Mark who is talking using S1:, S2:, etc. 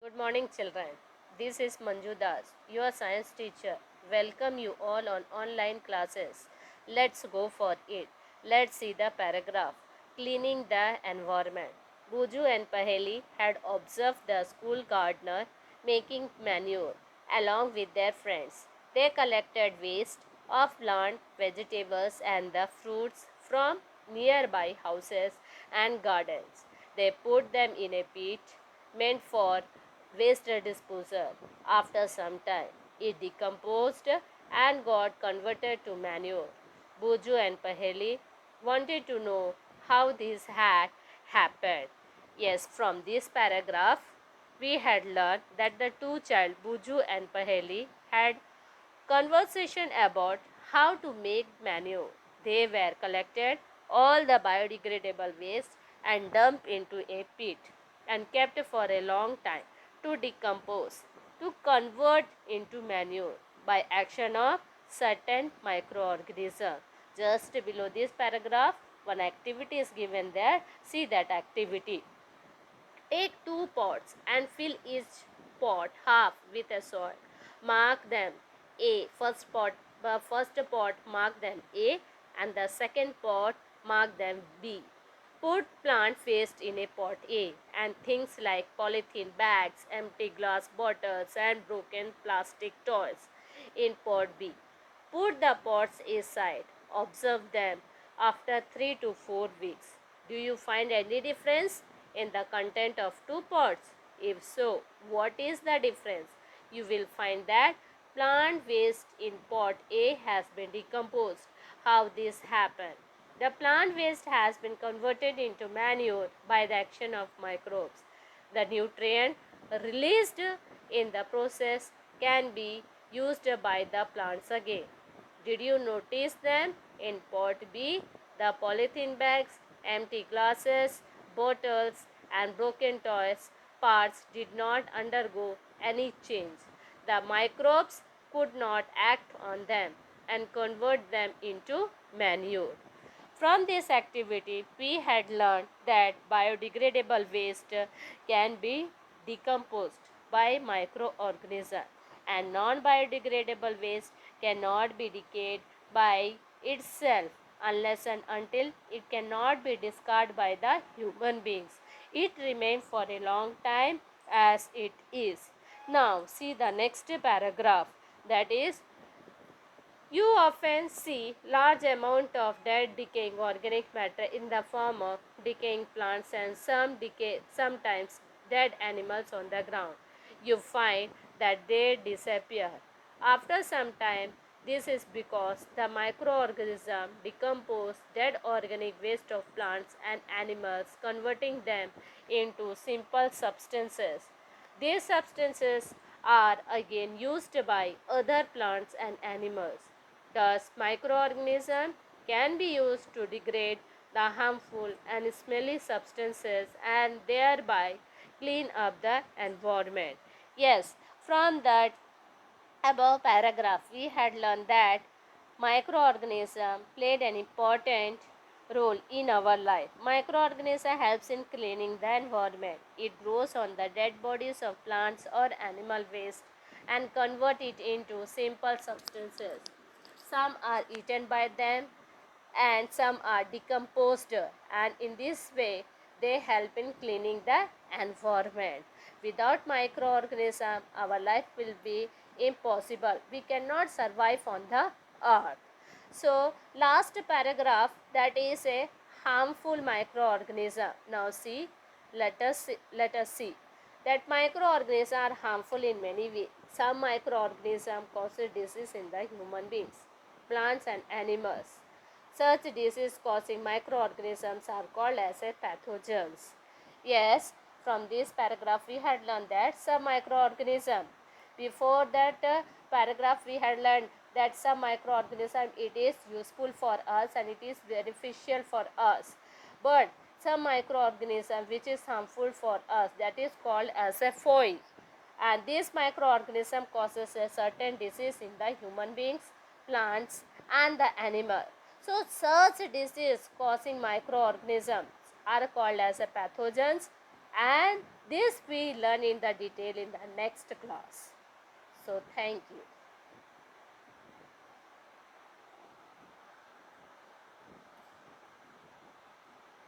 S1: Good morning, children. This is Manju Das, your science teacher. Welcome you all on online classes. Let's go for it. Let's see the paragraph. Cleaning the environment. Buju and Paheli had observed the school gardener making manure along with their friends. They collected waste of plant, vegetables, and the fruits from nearby houses and gardens. They put them in a pit meant for waste disposal. After some time, it decomposed and got converted to manure. Buju and Paheli wanted to know how this had happened. Yes, from this paragraph, we had learned that the two child Buju and Paheli had conversation about how to make manure. They were collected all the biodegradable waste and dumped into a pit and kept for a long time to decompose, to convert into manure by action of certain microorganisms. Just below this paragraph, one activity is given there. See that activity. Take two pots and fill each pot half with a soil. Mark them A. First pot mark them A, and the second pot mark them B. Put plant waste in a pot A and things like polythene bags, empty glass bottles, and broken plastic toys in pot B. Put the pots aside. Observe them after 3 to 4 weeks. Do you find any difference in the content of two pots? If so, what is the difference? You will find that plant waste in pot A has been decomposed. How this happened? The plant waste has been converted into manure by the action of microbes. The nutrient released in the process can be used by the plants again. Did you notice them? In pot B, the polythene bags, empty glasses, bottles, and broken toys parts did not undergo any change. The microbes could not act on them and convert them into manure. From this activity, we had learned that biodegradable waste can be decomposed by microorganisms and non-biodegradable waste cannot be decayed by itself unless and until it cannot be discarded by the human beings. It remains for a long time as it is. Now see the next paragraph, that is, you often see large amount of dead decaying organic matter in the form of decaying plants and sometimes dead animals on the ground. You find that they disappear. After some time, this is because the microorganism decompose dead organic waste of plants and animals, converting them into simple substances. These substances are again used by other plants and animals. Thus, microorganisms can be used to degrade the harmful and smelly substances and thereby clean up the environment. Yes, from that above paragraph, we had learned that microorganism played an important role in our life. Microorganism helps in cleaning the environment. It grows on the dead bodies of plants or animal waste and convert it into simple substances. Some are eaten by them and some are decomposed, and in this way they help in cleaning the environment. Without microorganism our life will be impossible. We cannot survive on the earth. So last paragraph, that is a harmful microorganism. Now see, let us see that microorganisms are harmful in many ways. Some microorganisms cause disease in the human beings, plants and animals. Such disease causing microorganisms are called as a pathogens. Yes, from this paragraph we had learned that some microorganism. Before that paragraph we had learned that some microorganism it is useful for us and it is beneficial for us. But some microorganism which is harmful for us, that is called as a foe, and this microorganism causes a certain disease in the human beings, plants and the animal. So such disease causing microorganisms are called as a pathogens, and This we learn in the detail in the next class. So thank you.